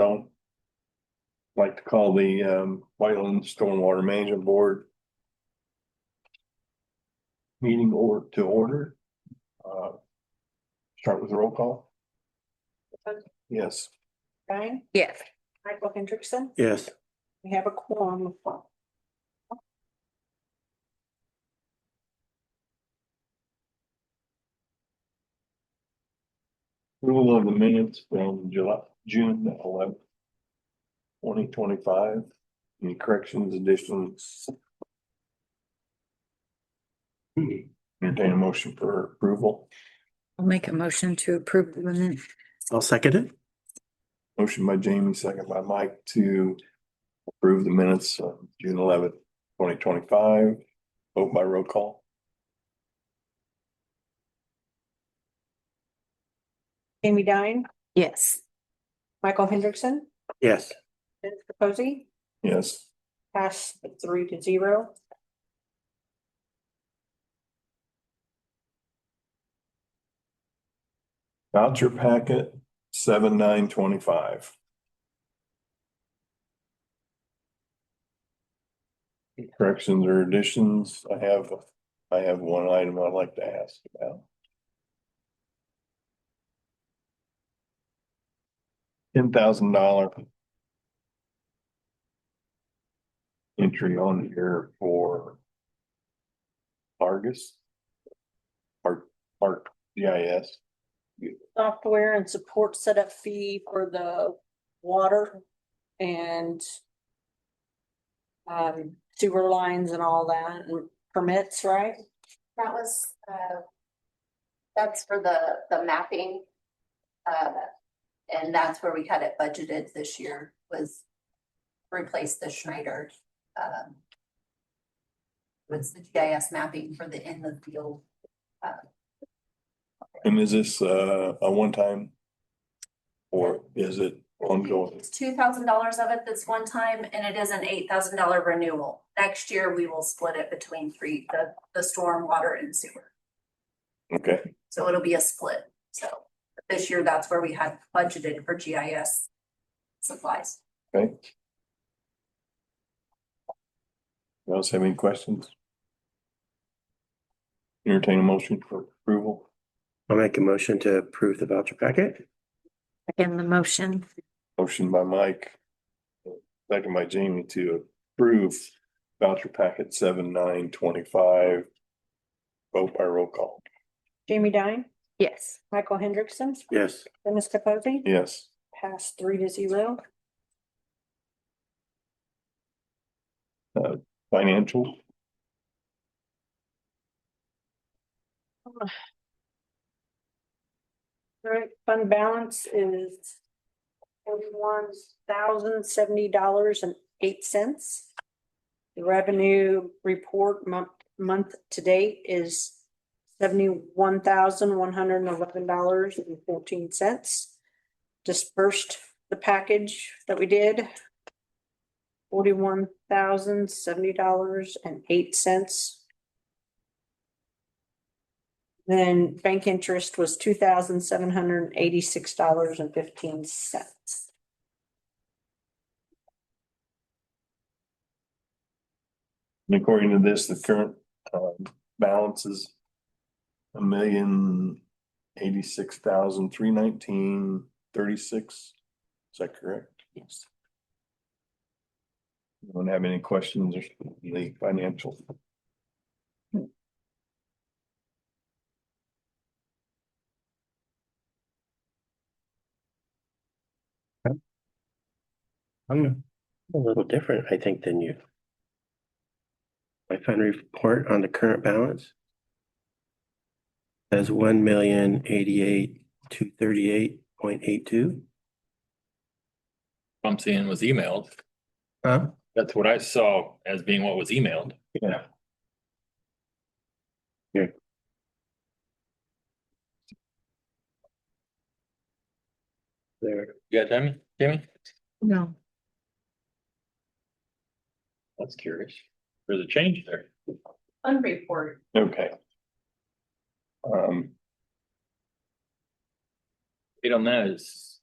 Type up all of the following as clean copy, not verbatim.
I'd like to call the Whiteland Stormwater Management Board meeting to order. Start with the roll call. Yes. Brian, Yes. Michael Hendrickson. Yes. We have a quorum. Rule of the minutes from June 11th, 2025. Any corrections, additions? Entertain a motion for approval. I'll make a motion to approve the minutes. I'll second it. Motion by Jamie, second by Mike to approve the minutes of June 11th, 2025. Vote by roll call. Jamie Dine, Yes. Michael Hendrickson, Yes. Vince Capozzi, Yes. pass 3-0. Voucher packet 7/9/25. Corrections or additions? I have one item I'd like to ask about. $10,000 entry on here for Argus. Arc GIS. Software and support setup fee for the water and sewer lines and all that, and permits, right? That was, that's for the mapping. And that's where we had it budgeted this year, was replace the Schneider. Was the GIS mapping for the in the field. And is this a one-time? Or is it ongoing? It's $2,000 of it that's one time, and it is an $8,000 renewal. Next year, we will split it between the stormwater and sewer. Okay, So it'll be a split. So this year, that's where we had budgeted for GIS supplies. okay. You else have any questions? Entertain a motion for approval. I'll make a motion to approve the voucher packet. Again, the motion. Motion by Mike. Second by Jamie to approve voucher packet 7/9/25. Vote by roll call. Jamie Dine, Yes. Michael Hendrickson, Yes. Vince Capozzi, Yes. pass 3-0. Financial. All right, fund balance is $41,070.08. The revenue report month to date is $71,111.14. Dispersed the package that we did. $41,070.08. Then bank interest was $2,786.15. And according to this, the current balance is $1,086,319.36. Is that correct? Yes. Anyone have any questions or the financial? I'm a little different, I think, than you. My fund report on the current balance says 1,088,238.82. I'm seeing was emailed. Huh? That's what I saw as being what was emailed. Yeah. There. You got Jamie? No. That's curious. There's a change there. Fund report. Okay. Date on that is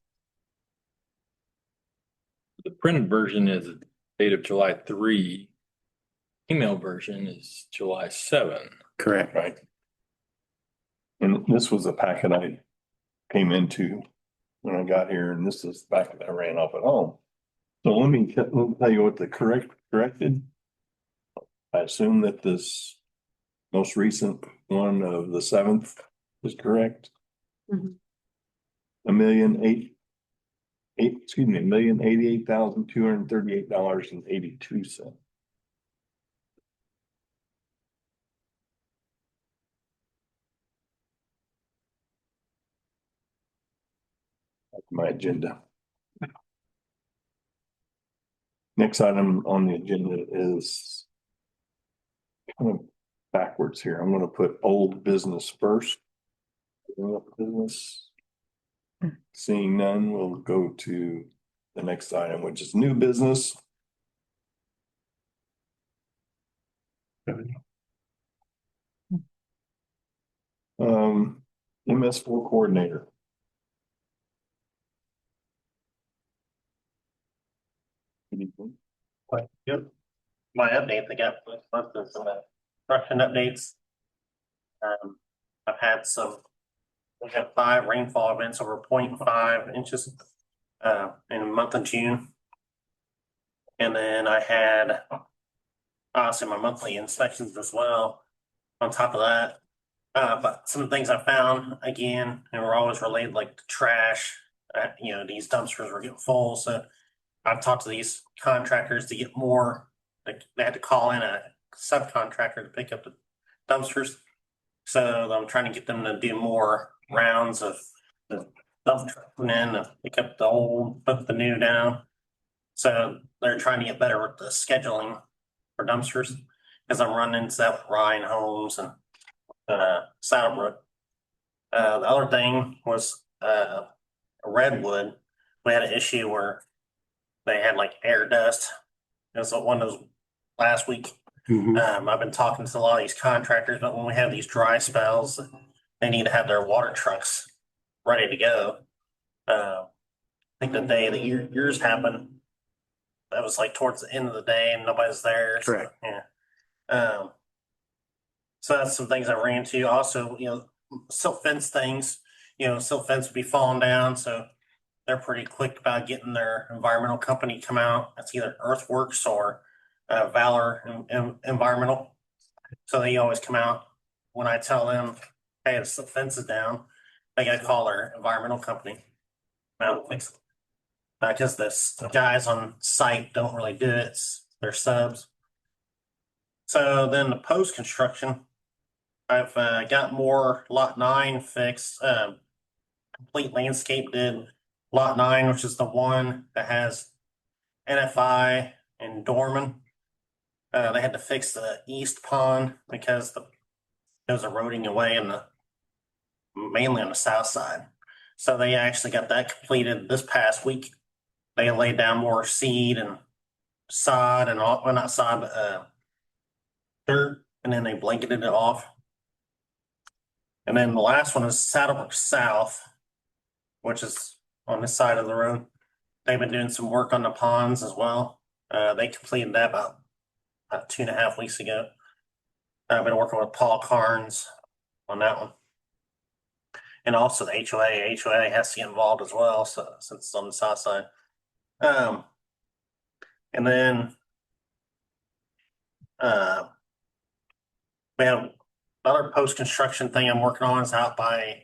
The printed version is dated July 3. Email version is July 7. Correct. Right. And this was a packet I came into when I got here, and this is the packet I ran off at home. So let me tell you what the corrected. I assume that this most recent one of the 7th is correct. Mhm. $1,088,238.82. That's my agenda. Next item on the agenda is kind of backwards here. I'm gonna put old business first. Business. Seeing none, we'll go to the next item, which is new business. MS4 coordinator. Quite good. My update, I got most of some construction updates. I've had we have 5 rainfall events over 0.5 inches in the month of June. And then I had obviously my monthly inspections as well on top of that. But some of the things I found again, and we're always related like to trash, these dumpsters were getting full. So I've talked to these contractors to get more, like they had to call in a subcontractor to pick up the dumpsters. So I'm trying to get them to do more rounds of the dump truck and then pick up the old, put the new down. So they're trying to get better with the scheduling for dumpsters, because I'm running into that with Ryan Holmes and Saddlebrook. The other thing was Redwood. We had an issue where they had like air dust. It was one of those last week. I've been talking to a lot of these contractors, but when we have these dry spells, they need to have their water trucks ready to go. I think the day that yours happened, that was like towards the end of the day and nobody's there. So, Correct. yeah. So that's some things I ran into. Also, silt fence things, silt fence would be falling down. So they're pretty quick about getting their environmental company come out. It's either Earthworks or Valor Environmental. So they always come out when I tell them, hey, the silt fence is down. They got to call their environmental company. Now fix it. Because the guys on site don't really do it. They're subs. So then the post construction, I've got more lot 9 fixed. Complete landscape did lot 9, which is the one that has NFI and Dorman. They had to fix the east pond because it was eroding away mainly on the south side. So they actually got that completed this past week. They laid down more seed and sod and all, well, not sod, but dirt, and then they blanketed it off. And then the last one is Saddlebrook South, which is on this side of the road. They've been doing some work on the ponds as well. They completed that about 2.5 weeks ago. I've been working with Paul Carnes on that one. And also the HOA. HOA has to get involved as well, so since it's on the south side. And then we have another post-construction thing I'm working on is out by,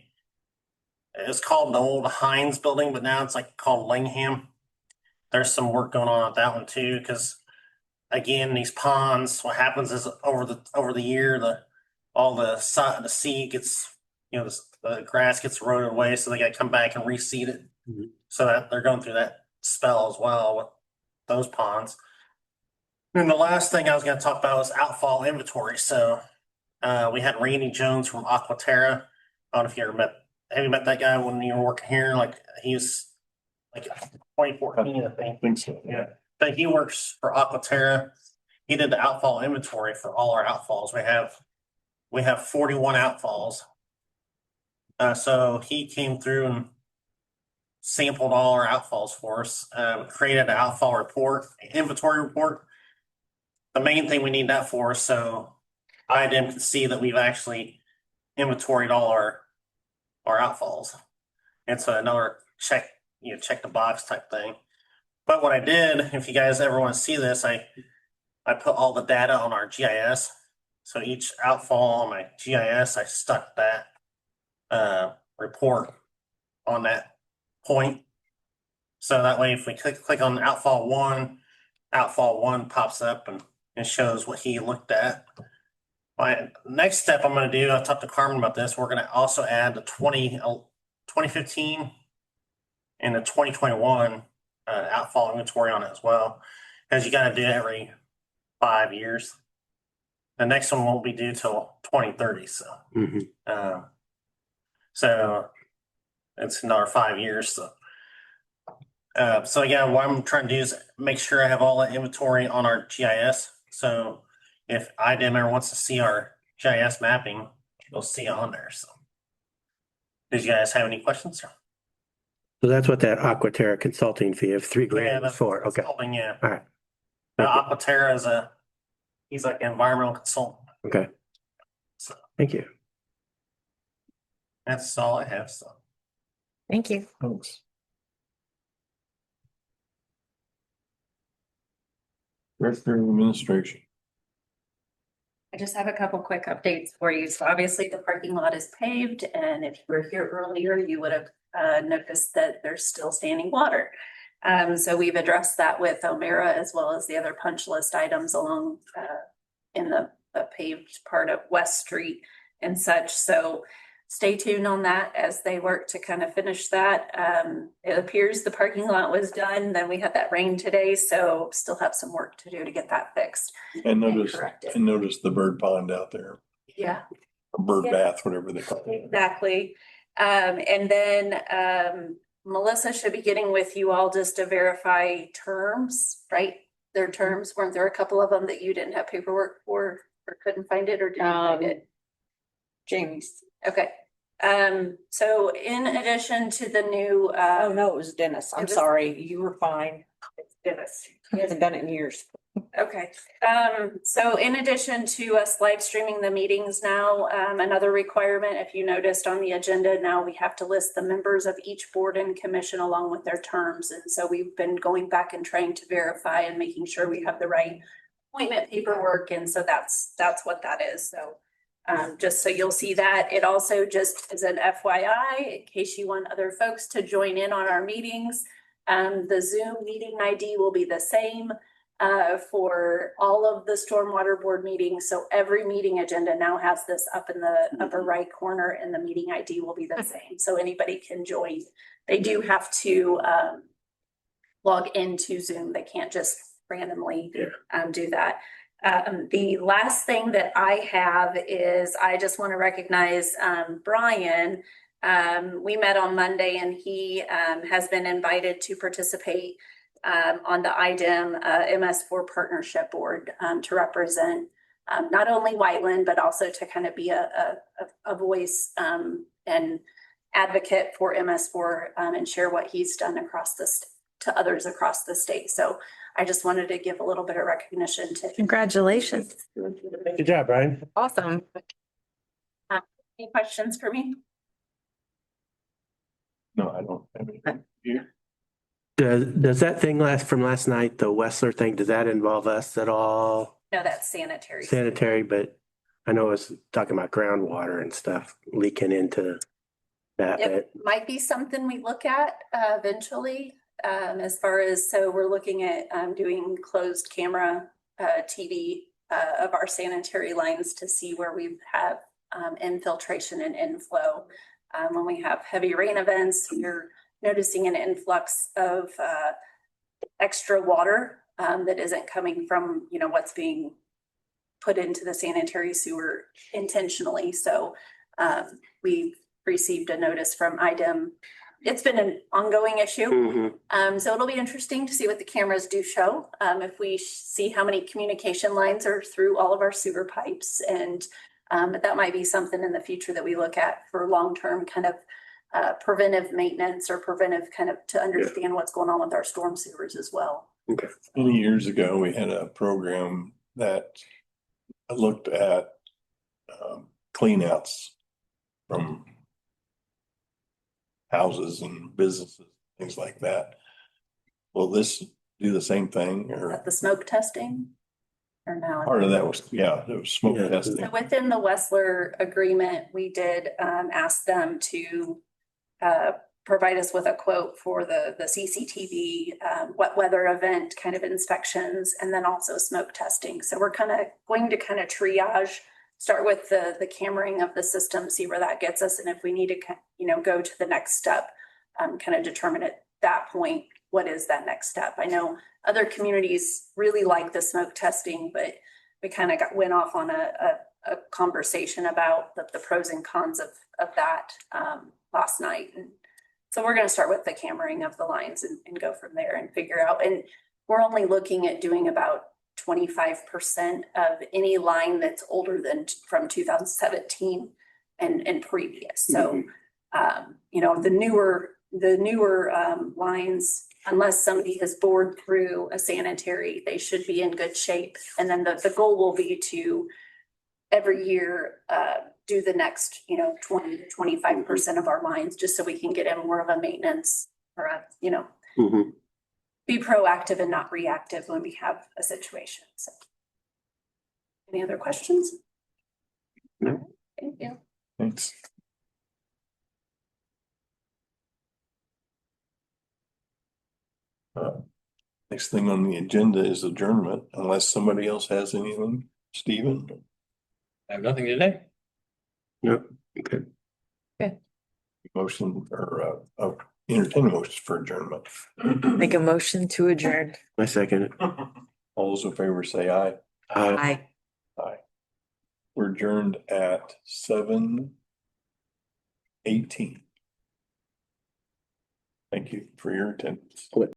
it's called the old Heinz building, but now it's like called Lingham. There's some work going on at that one too, because again, these ponds, what happens is over the year, all the seed gets, the grass gets eroded away, so they got to come back and reseed it. Mhm. So that they're going through that spell as well with those ponds. And the last thing I was going to talk about was outfall inventory. So we had Randy Jones from Aquaterra. I don't know if you have you met that guy when you were working here? Like he's like 2014, I think. I think so. Yeah. But he works for Aquaterra. He did the outfall inventory for all our outfalls. We have 41 outfalls. So he came through and sampled all our outfalls for us, created an outfall report, inventory report. The main thing we need that for, so IDM can see that we've actually inventoried all our outfalls. It's another check, check the box type thing. But what I did, if you guys ever want to see this, I put all the data on our GIS. So each outfall on my GIS, I stuck that report on that point. So that way, if we click on outfall one pops up and it shows what he looked at. My next step I'm going to do, I talked to Carmen about this. We're going to also add the 2015 and the 2021 outfall inventory on it as well, because you got to do it every 5 years. The next one won't be due till 2030. So, so it's another 5 years. So again, what I'm trying to do is make sure I have all that inventory on our GIS. So if IDM ever wants to see our GIS mapping, you'll see it on there. So, did you guys have any questions? So that's what that Aquaterra consulting fee of $3,000 is that's for. Okay. consulting, yeah. All right. Now, Aquaterra is he's like an environmental consultant. Okay. So Thank you. that's all I have. So Thank you. Thanks. Director of Administration. I just have a couple quick updates for you. So obviously the parking lot is paved, and if you were here earlier, you would have noticed that there's still standing water. So we've addressed that with O'Mara as well as the other punch list items along in the paved part of West Street and such. So stay tuned on that as they work to kind of finish that. It appears the parking lot was done. Then we had that rain today, so still have some work to do to get that fixed. And notice corrected. the bird pond out there, Yeah, or bird Yeah. bath, whatever they call it. exactly. And then Melissa should be getting with you all just to verify terms, right? Their terms, weren't there a couple of them that you didn't have paperwork for or couldn't find it, or did you find it? Jamie's. Okay, so in addition to the new, Oh, no, it was Dennis. It I'm was- sorry. You were fine. it's Dennis. He hasn't done it in years. Okay, so in addition to us live streaming the meetings now, another requirement, if you noticed on the agenda, now we have to list the members of each board and commission along with their terms. And so we've been going back and trying to verify and making sure we have the right appointment paperwork. And so that's what that is. So just so you'll see that. It also just is an FYI, in case you want other folks to join in on our meetings. The Zoom meeting ID will be the same for all of the Stormwater Board meetings. So every meeting agenda now has this up in the upper right corner, and the meeting ID will be the same. So anybody can join. They do have to log into Zoom. They can't just randomly do that. The last thing that I have is I just want to recognize Brian. We met on Monday, and he has been invited to participate on the IDEM MS4 Partnership Board to represent not only Whiteland, but also to kind of be a voice and advocate for MS4 and share what he's done to others across the state. So I just wanted to give a little bit of recognition to. Congratulations. Good job, Brian. Awesome. Any questions for me? No, I don't have anything. You? Does that thing from last night, the Wessler thing, does that involve us at all? No, that's sanitary. Sanitary, but I know it's talking about groundwater and stuff leaking into that. It might be something we look at eventually, as far as, so we're looking at doing closed camera TV of our sanitary lines to see where we have infiltration and inflow. When we have heavy rain events, you're noticing an influx of extra water that isn't coming from, what's being put into the sanitary sewer intentionally. So we've received a notice from IDEM. It's been an ongoing issue. Mhm. So it'll be interesting to see what the cameras do show. If we see how many communication lines are through all of our sewer pipes, and but that might be something in the future that we look at for long-term kind of preventive maintenance or preventive kind of to understand what's going on with our storm sewers as well. Okay. Many years ago, we had a program that looked at cleanouts from houses and businesses, things like that. Will this do the same thing, or At the smoke testing or no? part of that was, yeah, it was smoke Yeah. testing. So within the Wessler agreement, we did ask them to provide us with a quote for the CCTV, wet weather event kind of inspections, and then also smoke testing. So we're kind of going to kind of triage, start with the cammering of the system, see where that gets us, and if we need to, go to the next step, kind of determine at that point, what is that next step? I know other communities really like the smoke testing, but we kind of went off on a conversation about the pros and cons of that last night. And so we're going to start with the cammering of the lines and go from there and figure out. And we're only looking at doing about 25% of any line that's older than from 2017 and previous. So, the newer lines, unless somebody has bored through a sanitary, they should be in good shape. And then the goal will be to every year do the next, 20 to 25% of our lines, just so we can get in more of a maintenance or Mhm. be proactive and not reactive when we have a situation. So, any other questions? No. Thank you. Thanks. Next thing on the agenda is adjournment, unless somebody else has anything. Stephen, I have nothing today. Yep. Okay. motion or entertain motions for adjournment. Make a motion to adjourn. I second it. All those in favor say aye. Aye. Aye. We're adjourned at 7:18. Thank you for your attendance.